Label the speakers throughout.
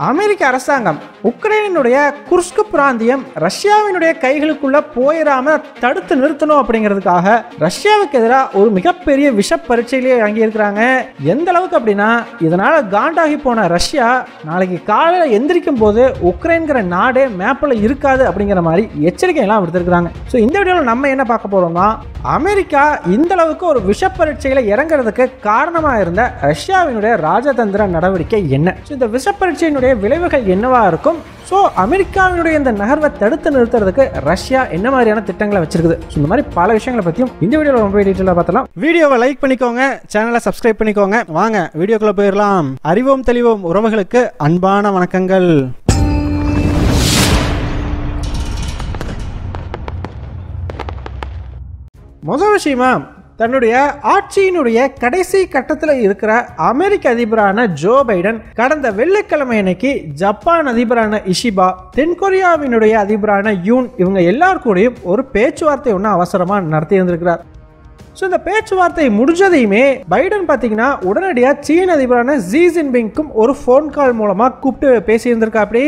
Speaker 1: அமெரிக்க அரசாங்கம் உக்ரைனுடைய குர்ஸ்க் பிராந்தியம் ரஷ்யாவினுடைய கைகளுக்குள்ள போயிடாம தடுத்து நிறுத்தணும் அப்படிங்கிறதுக்காக ரஷ்யாவுக்கு எதிராக ஒரு மிகப்பெரிய விஷ பரீட்சையிலேயே இறங்கியிருக்கிறாங்க. எந்த அளவுக்கு அப்படின்னா, இதனால காண்டாகி போன ரஷ்யா நாளைக்கு காலையில் எந்திரிக்கும் போது உக்ரைன்கிற நாடே மேப்பில் இருக்காது அப்படிங்கிற மாதிரி எச்சரிக்கை எல்லாம் விடுத்திருக்கிறாங்க. ஸோ இந்த வீடியோவில் நம்ம என்ன பார்க்க போறோம்னா, அமெரிக்கா இந்த அளவுக்கு ஒரு விஷ பரீட்சையில் இறங்குறதுக்கு காரணமாக இருந்த ரஷ்யாவினுடைய ராஜதந்திர நடவடிக்கை என்ன, இந்த விஷ பரீட்சையினுடைய விளைவுகள் என்னவா இருக்கும், ஸோ அமெரிக்காவினுடைய இந்த நகர்வை தடுத்து நிறுத்துறதுக்கு ரஷ்யா என்ன மாதிரியான திட்டங்களை வச்சிருக்குது, இந்த மாதிரி பல விஷயங்களை பற்றியும் இந்த வீடியோவில் ரொம்ப டீட்டெயிலாக பார்த்தலாம். வீடியோவை லைக் பண்ணிக்கோங்க, சேனலை சப்ஸ்கிரைப் பண்ணிக்கோங்க. வாங்க வீடியோக்குள்ள போயிடலாம். அறிவோம் தெளிவோம் உறவுகளுக்கு அன்பான வணக்கங்கள். முதல் விஷயமா, தன்னுடைய ஆட்சியினுடைய கடைசி கட்டத்தில் இருக்கிற அமெரிக்க அதிபரான ஜோ பைடன் கடந்த வெள்ளிக்கிழமை அன்னைக்கு ஜப்பான் அதிபரான இஷிபா, தென்கொரியாவினுடைய அதிபரான யூன், இவங்க எல்லாருக்கூடையும் ஒரு பேச்சுவார்த்தை ஒன்று அவசரமாக நடத்தி இருந்திருக்கிறார். ஸோ இந்த பேச்சுவார்த்தை முடிஞ்சதையுமே பைடன் பார்த்தீங்கன்னா உடனடியாக சீன அதிபரான ஜி ஜின்பிங்க்கும் ஒரு ஃபோன் கால் மூலமாக கூப்பிட்டு பேசியிருந்திருக்கா. அப்படி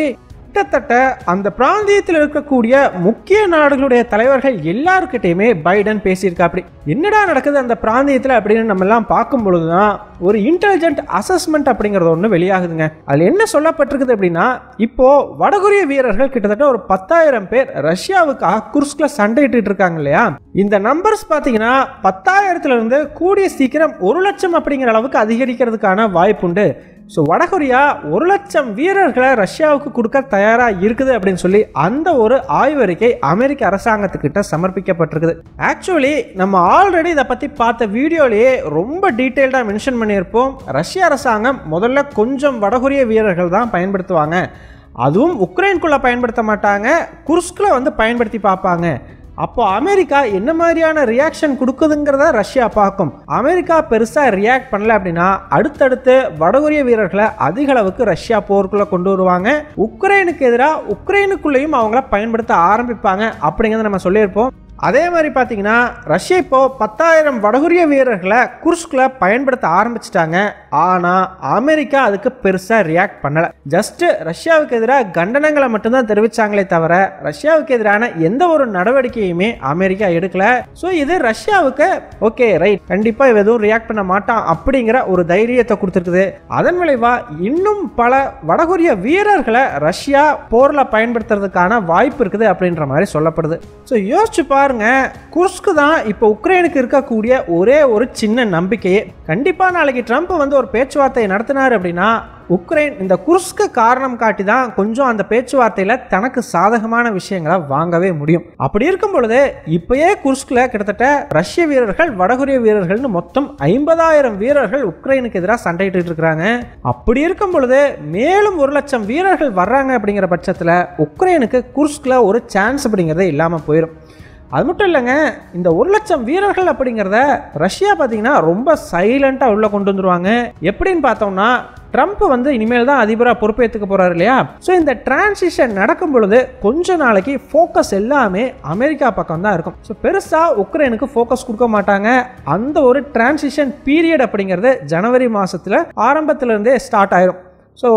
Speaker 1: கிட்டத்தட்ட அந்த பிராந்தியத்தில் இருக்கக்கூடிய முக்கிய நாடுகளுடைய தலைவர்கள் எல்லாருக்கிட்டையுமே பைடன் பேசியிருக்கா. அப்படி என்னடா நடக்குது அந்த பிராந்தியத்தில் அப்படின்னு நம்ம எல்லாம் பார்க்கும் பொழுதுதான் ஒரு இன்டெலிஜென்ட் அசஸ்மெண்ட் அப்படிங்கிறது ஒன்று வெளியாகுதுங்க. அதில் என்ன சொல்லப்பட்டிருக்குது அப்படின்னா, இப்போ வடகொரிய வீரர்கள் கிட்டத்தட்ட ஒரு 10,000 பேர் ரஷ்யாவுக்காக குர்ஸ்க்ல சண்டையிட்டு இருக்காங்க இல்லையா. இந்த நம்பர்ஸ் பார்த்தீங்கன்னா 10,000 இருந்து கூடிய சீக்கிரம் 1,00,000 அப்படிங்கிற அளவுக்கு அதிகரிக்கிறதுக்கான வாய்ப்புண்டு. ஸோ வடகொரியா 1,00,000 வீரர்களை ரஷ்யாவுக்கு கொடுக்க தயாராக இருக்குது அப்படின்னு சொல்லி அந்த ஒரு ஆய்வறிக்கை அமெரிக்க அரசாங்கத்துக்கிட்ட சமர்ப்பிக்கப்பட்டிருக்குது. ஆக்சுவலி நம்ம ஆல்ரெடி இதை பற்றி பார்த்த வீடியோலேயே ரொம்ப டீட்டெயில்டாக மென்ஷன் பண்ணியிருப்போம். ரஷ்ய அரசாங்கம் முதல்ல கொஞ்சம் வடகொரிய வீரர்கள் தான் பயன்படுத்துவாங்க, அதுவும் உக்ரைனுக்குள்ளே பயன்படுத்த மாட்டாங்க, குர்ஸ்கில் வந்து பயன்படுத்தி பார்ப்பாங்க. அப்போ அமெரிக்கா என்ன மாதிரியான ரியாக்ஷன் கொடுக்குதுங்கிறத ரஷ்யா பார்க்கும். அமெரிக்கா பெருசாக ரியாக்ட் பண்ணல அப்படின்னா அடுத்தடுத்து வடகொரிய வீரர்களை அதிக அளவுக்கு ரஷ்யா போருக்குள்ள கொண்டு வருவாங்க. உக்ரைனுக்கு எதிராக உக்ரைனுக்குள்ளேயும் அவங்கள பயன்படுத்த ஆரம்பிப்பாங்க அப்படிங்கிறத நம்ம சொல்லியிருப்போம். அதே மாதிரி பார்த்தீங்கன்னா ரஷ்யா இப்போ 10,000 வடகொரிய வீரர்களை குர்ஸ்கில் பயன்படுத்த ஆரம்பிச்சிட்டாங்க. ஆனால் அமெரிக்கா அதுக்கு பெருசாக ரியாக்ட் பண்ணலை. ஜஸ்ட் ரஷ்யாவுக்கு எதிராக கண்டனங்களை மட்டும்தான் தெரிவித்தாங்களே தவிர ரஷ்யாவுக்கு எதிரான எந்த ஒரு நடவடிக்கையுமே அமெரிக்கா எடுக்கல. ஸோ இது ரஷ்யாவுக்கு ஓகே ரைட், கண்டிப்பாக எதுவும் ரியாக்ட் பண்ண மாட்டான் அப்படிங்கிற ஒரு தைரியத்தை கொடுத்துருக்குது. அதன் விளைவாக இன்னும் பல வடகொரிய வீரர்களை ரஷ்யா போரில் பயன்படுத்துறதுக்கான வாய்ப்பு இருக்குது அப்படின்ற மாதிரி சொல்லப்படுது. ஸோ யோசிச்சு பாருங்க, குர்ஸ்க் தான் இப்போ உக்ரைனுக்கு இருக்கக்கூடிய ஒரே ஒரு சின்ன நம்பிக்கையே. கண்டிப்பா நாளைக்கு ட்ரம்ப் வந்து ஒரு பேச்சுவார்த்தையை நடத்தினார் அப்படின்னா உக்ரைன் இந்த குர்ஸ்க்கு காரணம் காட்டி தான் கொஞ்சம் அந்த பேச்சுவார்த்தையில் தனக்கு சாதகமான விஷயங்களை வாங்கவே முடியும். அப்படி இருக்கும் பொழுது இப்பயே குர்ஸ்கில் கிட்டத்தட்ட ரஷ்ய வீரர்கள் வடகொரிய வீரர்கள்னு மொத்தம் 50,000 வீரர்கள் உக்ரைனுக்கு எதிராக சண்டையிட்டு இருக்கிறாங்க. அப்படி இருக்கும் பொழுது மேலும் 1,00,000 வீரர்கள் வர்றாங்க அப்படிங்கிற பட்சத்தில் உக்ரைனுக்கு குர்ஸ்கில் ஒரு சான்ஸ் அப்படிங்கிறதே இல்லாமல் போயிடும். அது மட்டும் இல்லைங்க, இந்த 1,00,000 வீரர்கள் அப்படிங்கிறத ரஷ்யா பார்த்தீங்கன்னா ரொம்ப சைலண்டாக உள்ள கொண்டு வந்துருவாங்க. எப்படின்னு பார்த்தோம்னா, ட்ரம்ப் வந்து இனிமேல் தான் அதிபராக பொறுப்பேற்றுக்க போறாரு இல்லையா. ஸோ இந்த டிரான்சிஷன் நடக்கும் பொழுது கொஞ்ச நாளைக்கு ஃபோக்கஸ் எல்லாமே அமெரிக்கா பக்கம் தான் இருக்கும். ஸோ பெருசாக உக்ரைனுக்கு ஃபோக்கஸ் கொடுக்க மாட்டாங்க. அந்த ஒரு டிரான்சிஷன் பீரியட் அப்படிங்கிறது ஜனவரி மாதத்தில் ஆரம்பத்திலிருந்தே ஸ்டார்ட் ஆயிரும். ஸோ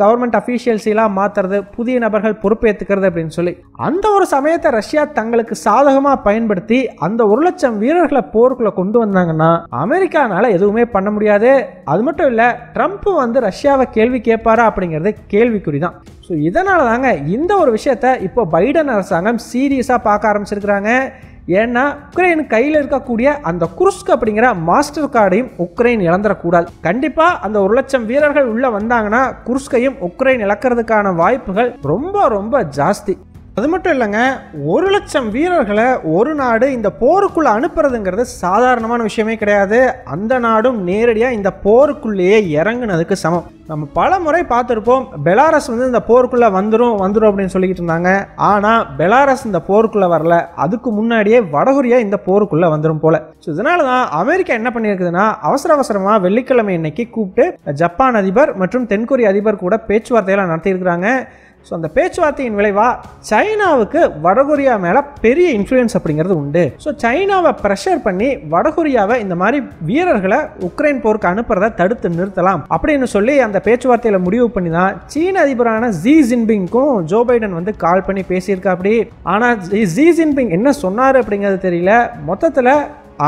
Speaker 1: கவர்மெண்ட் அஃபீஷியல்ஸெல்லாம் மாற்றுறது, புதிய நபர்கள் பொறுப்பேற்றுக்கிறது அப்படின்னு சொல்லி அந்த ஒரு சமயத்தை ரஷ்யா தங்களுக்கு சாதகமாக பயன்படுத்தி அந்த 1,00,000 வீரர்களை போருக்குள்ளே கொண்டு வந்தாங்கன்னா அமெரிக்கானால எதுவுமே பண்ண முடியாது. அது மட்டும் இல்லை, ட்ரம்ப் வந்து ரஷ்யாவை கேள்வி கேட்பாரா அப்படிங்கிறது கேள்விக்குறி தான். ஸோ இதனால தாங்க இந்த ஒரு விஷயத்தை இப்போ பைடன் அரசாங்கம் சீரியஸாக பார்க்க ஆரம்பிச்சிருக்கிறாங்க. ஏன்னா உக்ரைன் கையில் இருக்கக்கூடிய அந்த குர்ஸ்க் அப்படிங்கிற மாஸ்டர் கார்டையும் உக்ரைன் இழந்துடக்கூடாது. கண்டிப்பாக அந்த 1,00,000 வீரர்கள் உள்ள வந்தாங்கன்னா குர்ஸ்கையும் உக்ரைன் இழக்கிறதுக்கான வாய்ப்புகள் ரொம்ப ரொம்ப ஜாஸ்தி. அது மட்டும் இல்லைங்க, 1,00,000 வீரர்களை ஒரு நாடு இந்த போருக்குள்ளே அனுப்புறதுங்கிறது சாதாரணமான விஷயமே கிடையாது. அந்த நாடும் நேரடியாக இந்த போருக்குள்ளேயே இறங்குனதுக்கு சமம். நம்ம பல முறை பார்த்துருப்போம், பெலாரஸ் வந்து இந்த போருக்குள்ளே வந்துடும் அப்படின்னு சொல்லிக்கிட்டு இருந்தாங்க. ஆனால் பெலாரஸ் இந்த போருக்குள்ளே வரல, அதுக்கு முன்னாடியே வடகொரியா இந்த போருக்குள்ளே வந்துடும் போல. ஸோ இதனால தான் அமெரிக்கா என்ன பண்ணியிருக்குதுன்னா அவசரமாக வெள்ளிக்கிழமை இன்னைக்கு கூப்பிட்டு ஜப்பான் அதிபர் மற்றும் தென்கொரிய அதிபர் கூட பேச்சுவார்த்தையெல்லாம் நடத்தியிருக்கிறாங்க. ஸோ அந்த பேச்சுவார்த்தையின் விளைவாக சைனாவுக்கு வடகொரியா மேலே பெரிய இன்ஃப்ளூயன்ஸ் அப்படிங்கிறது உண்டு. ஸோ சைனாவை ப்ரெஷர் பண்ணி வடகொரியாவை இந்த மாதிரி வீரர்களை உக்ரைன் போருக்கு அனுப்புறதை தடுத்து நிறுத்தலாம் அப்படின்னு சொல்லி அந்த பேச்சுவார்த்தையில் முடிவு பண்ணி தான் சீன அதிபரான ஜி ஜின்பிங்க்கும் ஜோ பைடன் வந்து கால் பண்ணி பேசியிருக்கா. அப்படி ஆனால் ஜி ஜின்பிங் என்ன சொன்னார் அப்படிங்கிறது தெரியல. மொத்தத்தில்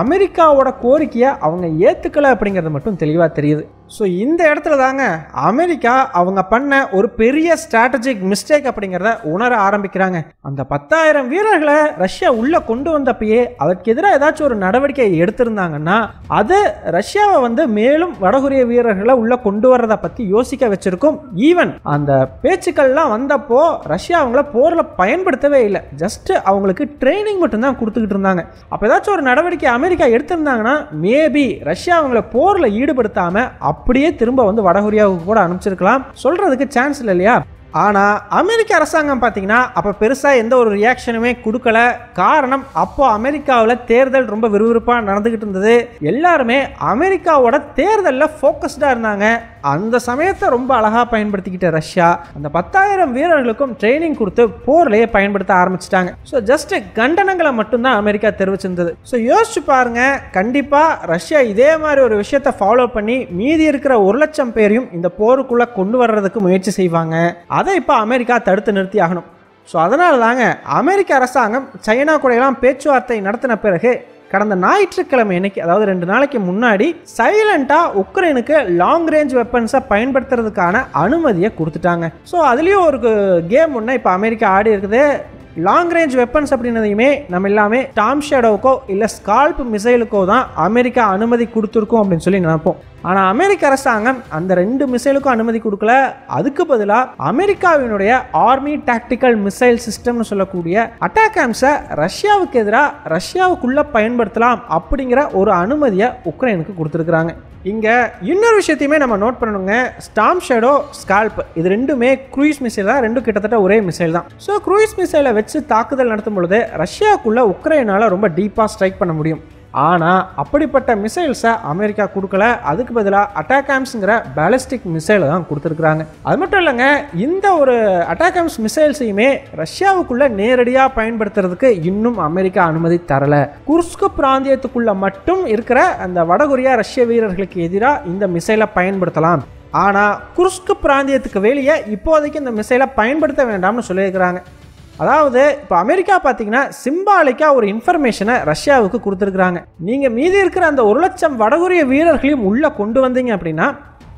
Speaker 1: அமெரிக்காவோட கோரிக்கையை அவங்க ஏற்றுக்கலை அப்படிங்கிறது மட்டும் தெளிவாக தெரியுது. ஸோ இந்த இடத்துல தாங்க அமெரிக்கா அவங்க பண்ண ஒரு பெரிய ஸ்ட்ராட்டஜிக் மிஸ்டேக் அப்படிங்கிறத உணர ஆரம்பிக்கிறாங்க. அந்த 10,000 வீரர்களை ரஷ்யா உள்ள கொண்டு வந்தப்பயே அதற்கு எதிராக ஏதாச்சும் ஒரு நடவடிக்கை எடுத்திருந்தாங்கன்னா அது ரஷ்யாவை வந்து மேலும் வடகொரிய வீரர்களை உள்ள கொண்டு வர்றதை பற்றி யோசிக்க வச்சிருக்கும். ஈவன் அந்த பேச்சுக்கள்லாம் வந்தப்போ ரஷ்யா அவங்கள போரில் பயன்படுத்தவே இல்லை, ஜஸ்ட் அவங்களுக்கு ட்ரைனிங் மட்டும்தான் கொடுத்துக்கிட்டு இருந்தாங்க. அப்போ ஏதாச்சும் ஒரு நடவடிக்கை அமெரிக்கா எடுத்திருந்தாங்கன்னா மேபி ரஷ்யா அவங்கள போரில் ஈடுபடுத்தாம அப்படியே திரும்ப வந்து வடகொரியாவுக்கு கூட அனுப்பிச்சிருக்கலாம். சொல்றதுக்கு சான்ஸ் இல்லை இல்லையா? ஆனால் அமெரிக்க அரசாங்கம் பார்த்தீங்கன்னா அப்போ பெருசாக எந்த ஒரு ரியாக்ஷனுமே கொடுக்கல. காரணம், அப்போ அமெரிக்காவில் தேர்தல் ரொம்ப விறுவிறுப்பாக நடந்துக்கிட்டு இருந்தது. எல்லாருமே அமெரிக்காவோட தேர்தலில் ஃபோக்கஸ்டாக இருந்தாங்க. அந்த சமயத்தை ரொம்ப அழகாக பயன்படுத்திக்கிட்ட ரஷ்யா அந்த 10,000 வீரர்களுக்கும் ட்ரைனிங் கொடுத்து போர்லேயே பயன்படுத்த ஆரம்பிச்சிட்டாங்க. ஸோ ஜஸ்ட் கண்டனங்களை மட்டும்தான் அமெரிக்கா தெரிவிச்சிருந்தது. ஸோ யோசிச்சு பாருங்க, கண்டிப்பாக ரஷ்யா இதே மாதிரி ஒரு விஷயத்தை ஃபாலோ பண்ணி மீதி இருக்கிற 1,00,000 பேரையும் இந்த போருக்குள்ளே கொண்டு வர்றதுக்கு முயற்சி செய்வாங்க. அதை இப்போ அமெரிக்கா தடுத்து நிறுத்தி ஆகணும். ஸோ அதனால தாங்க அமெரிக்க அரசாங்கம் சைனா கூடலாம் பேச்சுவார்த்தை நடத்தின பிறகு கடந்த ஞாயிற்றுக்கிழமை அன்னைக்கு, அதாவது 2 நாளைக்கு முன்னாடி சைலண்டாக உக்ரைனுக்கு லாங் ரேஞ்ச் வெப்பன்ஸை பயன்படுத்துறதுக்கான அனுமதியை கொடுத்துட்டாங்க. ஸோ அதுலேயும் ஒரு கேம் ஒன்று இப்போ அமெரிக்கா ஆடி இருக்குது. லாங் ரேஞ்ச் வெப்பன்ஸ் அப்படின்னதையுமே நம்ம எல்லாமே டாம் ஷேடோவுக்கோ இல்லை ஸ்கால்ப் மிசைலுக்கோ தான் அமெரிக்கா அனுமதி கொடுத்துருக்கோம் அப்படின்னு சொல்லி நினைப்போம். ஆனால் அமெரிக்க அரசாங்கம் அந்த 2 மிசைலுக்கும் அனுமதி கொடுக்கல. அதுக்கு பதிலாக அமெரிக்காவினுடைய ஆர்மி டாக்டிக்கல் மிசைல் சிஸ்டம்னு சொல்லக்கூடிய அட்டாகாம்ஸை ரஷ்யாவுக்கு எதிராக ரஷ்யாவுக்குள்ளே பயன்படுத்தலாம் அப்படிங்கிற ஒரு அனுமதியை உக்ரைனுக்கு கொடுத்துருக்குறாங்க. இங்கே இன்னொரு விஷயத்தையுமே நம்ம நோட் பண்ணணுங்க. ஸ்டார்ம் ஷேடோ, ஸ்கால்ப் இது ரெண்டுமே க்ரூயிஸ் மிசைல் தான். ரெண்டும் கிட்டத்தட்ட ஒரே மிசைல் தான். ஸோ க்ரூயிஸ் மிசைலை வச்சு தாக்குதல் நடத்தும் பொழுது ரஷ்யாவுக்குள்ளே உக்ரைனால் ரொம்ப டீப்பாக ஸ்ட்ரைக் பண்ண முடியும். ஆனால் அப்படிப்பட்ட மிசைல்ஸை அமெரிக்கா கொடுக்கல. அதுக்கு பதிலாக அட்டாகாம்ஸுங்கிற பேலிஸ்டிக் மிசைலை தான் கொடுத்துருக்குறாங்க. அது மட்டும் இல்லைங்க, இந்த ஒரு அட்டாகாம்ஸ் மிசைல்ஸையுமே ரஷ்யாவுக்குள்ளே நேரடியாக பயன்படுத்துறதுக்கு இன்னும் அமெரிக்கா அனுமதி தரலை. குர்ஸ்க் பிராந்தியத்துக்குள்ளே மட்டும் இருக்கிற அந்த வடகொரியா ரஷ்ய வீரர்களுக்கு எதிராக இந்த மிசைலை பயன்படுத்தலாம். ஆனால் குர்ஸ்க் பிராந்தியத்துக்கு வெளியே இப்போதைக்கு இந்த மிசைலை பயன்படுத்த வேண்டாம்னு சொல்லியிருக்கிறாங்க. அதாவது இப்போ அமெரிக்கா பார்த்தீங்கன்னா சிம்பாலிக்காக ஒரு இன்ஃபர்மேஷனை ரஷ்யாவுக்கு கொடுத்துருக்குறாங்க. நீங்கள் மீதி இருக்கிற அந்த 1,00,000 வடகொரிய வீரர்களையும் உள்ளே கொண்டு வந்தீங்க அப்படின்னா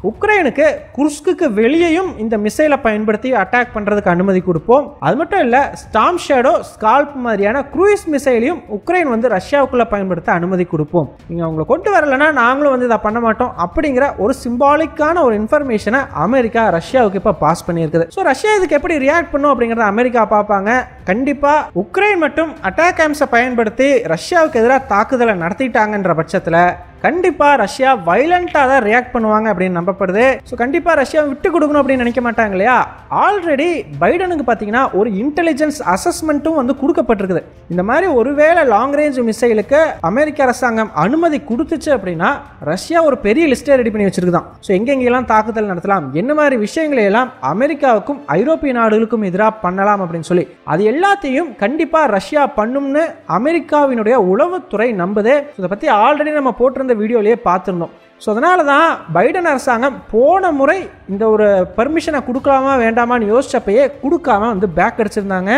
Speaker 1: உக்ரைனுக்கு குர்ஸ்க்கு வெளியேயும் இந்த மிசைலை பயன்படுத்தி அட்டாக் பண்ணுறதுக்கு அனுமதி கொடுப்போம். அது மட்டும் இல்லை, ஸ்டார்ம் ஷேடோ, ஸ்கால்ப் மாதிரியான க்ரூயிஸ் மிசைலையும் உக்ரைன் வந்து ரஷ்யாவுக்குள்ளே பயன்படுத்த அனுமதி கொடுப்போம். நீங்கள் அவங்களை கொண்டு வரலைன்னா நாங்களும் வந்து இதை பண்ண மாட்டோம் அப்படிங்கிற ஒரு சிம்பாலிக்கான ஒரு இன்ஃபர்மேஷனை அமெரிக்கா ரஷ்யாவுக்கு இப்போ பாஸ் பண்ணியிருக்குது. ஸோ ரஷ்யா இதுக்கு எப்படி ரியாக்ட் பண்ணும் அப்படிங்கிறத அமெரிக்கா பார்ப்பாங்க. கண்டிப்பாக உக்ரைன் மட்டும் அட்டாகாம்ஸை பயன்படுத்தி ரஷ்யாவுக்கு எதிராக தாக்குதலை நடத்திட்டாங்கன்ற பட்சத்தில் கண்டிப்பாக ரஷ்யா வைலண்டாக தான் ரியாக்ட் பண்ணுவாங்க அப்படின்னு நம்பப்படுது. ஸோ கண்டிப்பாக ரஷ்யா விட்டு கொடுக்கணும் அப்படின்னு நினைக்க மாட்டாங்க இல்லையா? ஆல்ரெடி பைடனுக்கு பார்த்தீங்கன்னா ஒரு இன்டெலிஜென்ஸ் அசஸ்மெண்ட்டும் வந்து கொடுக்கப்பட்டிருக்குது. இந்த மாதிரி ஒருவேளை லாங் ரேஞ்ச் மிசைலுக்கு அமெரிக்க அரசாங்கம் அனுமதி கொடுத்துச்சு அப்படின்னா ரஷ்யா ஒரு பெரிய லிஸ்ட்டை ரெடி பண்ணி வச்சிருக்குதான். ஸோ எங்கெங்கெல்லாம் தாக்குதல் நடத்தலாம், என்ன மாதிரி விஷயங்களை எல்லாம் அமெரிக்காவுக்கும் ஐரோப்பிய நாடுகளுக்கும் எதிராக பண்ணலாம் அப்படின்னு சொல்லி அது எல்லாத்தையும் கண்டிப்பாக ரஷ்யா பண்ணும்னு அமெரிக்காவினுடைய உளவுத்துறை நம்புது. இதை பற்றி ஆல்ரெடி நம்ம போட்டிருந்த வீடியோலயே பார்த்துருந்தோம். ஸோ அதனால தான் பைடன் அரசாங்கம் போன முறை இந்த ஒரு பர்மிஷனை கொடுக்கலாமா வேண்டாமான்னு யோசிச்சப்பயே கொடுக்காம வந்து பேக் அடிச்சிருந்தாங்க.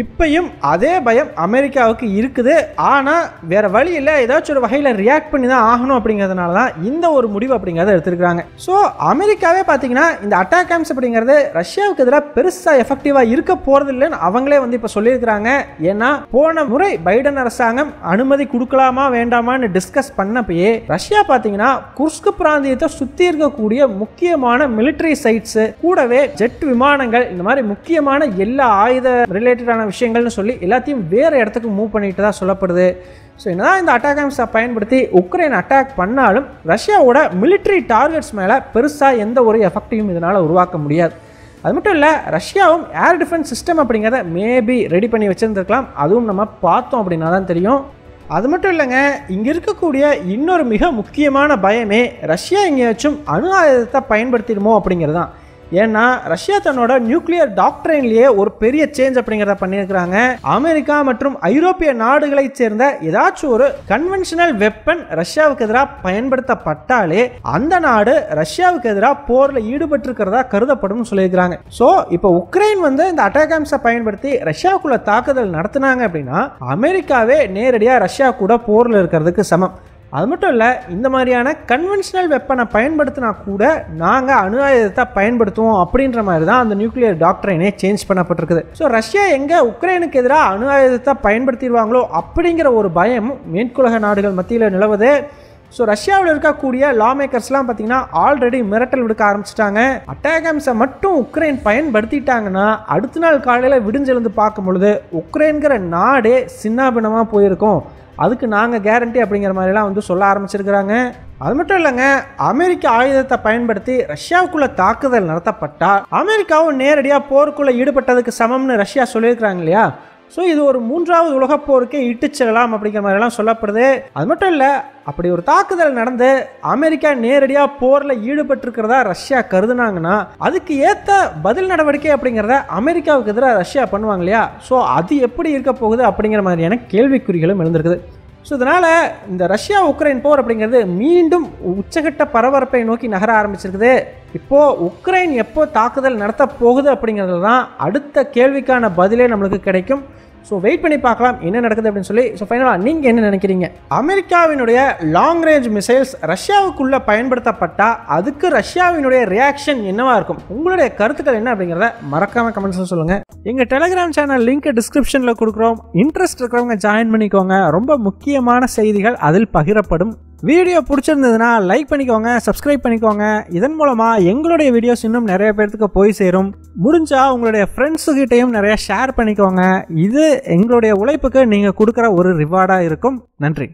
Speaker 1: இப்பையும் அதே பயம் அமெரிக்காவுக்கு இருக்குது. ஆனால் வேற வழி இல்லை, ஏதாச்சும் ஒரு வகையில் ரியாக்ட் பண்ணி தான் ஆகணும் அப்படிங்கிறதுனால தான் இந்த ஒரு முடிவு அப்படிங்கிறத எடுத்துருக்காங்க. ஸோ அமெரிக்காவே பார்த்தீங்கன்னா இந்த அட்டாகாம்ஸ் அப்படிங்கிறது ரஷ்யாவுக்கு எதிராக பெருசாக எஃபெக்டிவாக இருக்க போகிறது இல்லைன்னு அவங்களே வந்து இப்போ சொல்லியிருக்கிறாங்க. ஏன்னா போன முறை பைடன் அரசாங்கம் அனுமதி கொடுக்கலாமா வேண்டாமான்னு டிஸ்கஸ் பண்ணப்பயே ரஷ்யா பார்த்தீங்கன்னா குர்ஸ்க் பிராந்தியத்தை சுற்றி இருக்கக்கூடிய முக்கியமான மிலிட்டரி சைட்ஸ் கூடவே ஜெட் விமானங்கள் இந்த மாதிரி முக்கியமான எல்லா ஆயுத ரிலேட்டடான விஷயங்கள்னு சொல்லி எல்லாத்தையும் வேற இடத்துக்கு மூவ் பண்ணிட்டு தான் சொல்லப்படுது. ஸோ என்னதான் இந்த அட்டாகாம்ஸை பயன்படுத்தி உக்ரைன் அட்டாக் பண்ணாலும் ரஷ்யாவோட மிலிட்ரி டார்கெட்ஸ் மேலே பெருசாக எந்த ஒரு எஃபெக்டையும் இதனால் உருவாக்க முடியாது. அது மட்டும் இல்லை, ரஷ்யாவும் ஏர் டிஃபென்ஸ் சிஸ்டம் அப்படிங்கிறத மேபி ரெடி பண்ணி வச்சுருந்துருக்கலாம். அதுவும் நம்ம பார்த்தோம் அப்படின்னா தான் தெரியும். அது மட்டும் இல்லைங்க, இங்கே இருக்கக்கூடிய இன்னொரு மிக முக்கியமான பயமே ரஷ்யா எங்கேயாச்சும் அணு ஆயுதத்தை பயன்படுத்திடுமோ அப்படிங்கிறது தான். ஏன்னா ரஷ்யா தன்னோட நியூக்ளியர் டாக்ட்ரைன்லயே ஒரு பெரிய சேஞ்ச் அப்படிங்கிறத பண்ணியிருக்கிறாங்க. அமெரிக்கா மற்றும் ஐரோப்பிய நாடுகளை சேர்ந்த ஏதாச்சும் ஒரு கன்வென்ஷனல் வெப்பன் ரஷ்யாவுக்கு எதிராக பயன்படுத்தப்பட்டாலே அந்த நாடு ரஷ்யாவுக்கு எதிராக போர்ல ஈடுபட்டு இருக்கிறதா கருதப்படும் சொல்லியிருக்கிறாங்க. சோ இப்போ உக்ரைன் வந்து இந்த அட்டாகாம்ஸை பயன்படுத்தி ரஷ்யாவுக்குள்ள தாக்குதல் நடத்தினாங்க அப்படின்னா அமெரிக்காவே நேரடியா ரஷ்யா கூட போர்ல இருக்கிறதுக்கு சமம். அது மட்டும் இல்லை, இந்த மாதிரியான கன்வென்ஷனல் வெப்பனை பயன்படுத்தினா கூட நாங்கள் அணு ஆயுதத்தை பயன்படுத்துவோம் அப்படின்ற மாதிரி தான் அந்த நியூக்ளியர் டாக்ட்ரைனே சேஞ்ச் பண்ணப்பட்டிருக்குது. ஸோ ரஷ்யா எங்கே உக்ரைனுக்கு எதிராக அணு ஆயுதத்தை பயன்படுத்திடுவாங்களோ அப்படிங்கிற ஒரு பயம் மேற்குலக நாடுகள் மத்தியில் நிலவுது. ஸோ ரஷ்யாவில் இருக்கக்கூடிய லா மேக்கர்ஸ்லாம் பார்த்தீங்கன்னா ஆல்ரெடி மிரட்டல் விடுக்க ஆரம்பிச்சிட்டாங்க. அட்டாகாம்ஸை மட்டும் உக்ரைன் பயன்படுத்திட்டாங்கன்னா அடுத்த நாள் காலையில் விடிஞ்செழுந்து பார்க்கும் பொழுது உக்ரைன்கிற நாடே சின்னாபின்னமாக போயிருக்கும், அதுக்கு நாங்கள் கேரண்டி அப்படிங்கிற மாதிரிலாம் வந்து சொல்ல ஆரம்பிச்சிருக்கிறாங்க. அது மட்டும் இல்லைங்க, அமெரிக்க ஆயுதத்தை பயன்படுத்தி ரஷ்யாவுக்குள்ள தாக்குதல் நடத்தப்பட்டா அமெரிக்காவும் நேரடியாக போருக்குள்ள ஈடுபட்டதுக்கு சமம்னு ரஷ்யா சொல்லியிருக்கிறாங்க இல்லையா. ஸோ இது ஒரு மூன்றாவது உலகப் போருக்கே இட்டு செல்லலாம் அப்படிங்கிற மாதிரிலாம் சொல்லப்படுது. அது மட்டும் இல்லை, அப்படி ஒரு தாக்குதல் நடந்து அமெரிக்கா நேரடியாக போரில் ஈடுபட்டிருக்கிறதா ரஷ்யா கருதுனாங்கன்னா அதுக்கு ஏற்ற பதில் நடவடிக்கை அப்படிங்கிறத அமெரிக்காவுக்கு எதிராக ரஷ்யா பண்ணுவாங்க இல்லையா. ஸோ அது எப்படி இருக்க போகுது அப்படிங்கிற மாதிரியான கேள்விக்குறிகளும் எழுந்திருக்குது. ஸோ இதனால் இந்த ரஷ்யா உக்ரைன் போர் அப்படிங்கிறது மீண்டும் உச்சகட்ட பரபரப்பை நோக்கி நகர ஆரம்பிச்சிருக்குது. இப்போது உக்ரைன் எப்போ தாக்குதல் நடத்த போகுது அப்படிங்கிறது தான் அடுத்த கேள்விக்கான பதிலே நம்மளுக்கு கிடைக்கும். ஸோ வெயிட் பண்ணி பார்க்கலாம் என்ன நடக்குது அப்படின்னு சொல்லி. ஸோ ஃபைனலாக நீங்கள் என்ன நினைக்கிறீங்க? அமெரிக்காவினுடைய லாங் ரேஞ்ச் மிசைல்ஸ் ரஷ்யாவுக்குள்ளே பயன்படுத்தப்பட்டால் அதுக்கு ரஷ்யாவினுடைய ரியாக்ஷன் என்னவா இருக்கும்? உங்களுடைய கருத்துக்கள் என்ன அப்படிங்கிறத மறக்காமல் கமெண்ட்ஸில் சொல்லுங்கள். எங்கள் டெலிகிராம் சேனல் லிங்க் டிஸ்கிரிப்ஷனில் கொடுக்குறோம். இன்ட்ரெஸ்ட் இருக்கிறவங்க ஜாயின் பண்ணிக்கோங்க. ரொம்ப முக்கியமான செய்திகள் அதில் பகிரப்படும். வீடியோ பிடிச்சிருந்ததுன்னா லைக் பண்ணிக்கோங்க, சப்ஸ்கிரைப் பண்ணிக்கோங்க. இதன் மூலமாக எங்களுடைய வீடியோஸ் இன்னும் நிறைய பேர்த்துக்கு போய் சேரும். முடிஞ்சால் உங்களுடைய ஃப்ரெண்ட்ஸுக்கிட்டையும் நிறைய ஷேர் பண்ணிக்கோங்க. இது எங்களுடைய உழைப்புக்கு நீங்கள் கொடுக்குற ஒரு ரிவார்டாக இருக்கும். நன்றி.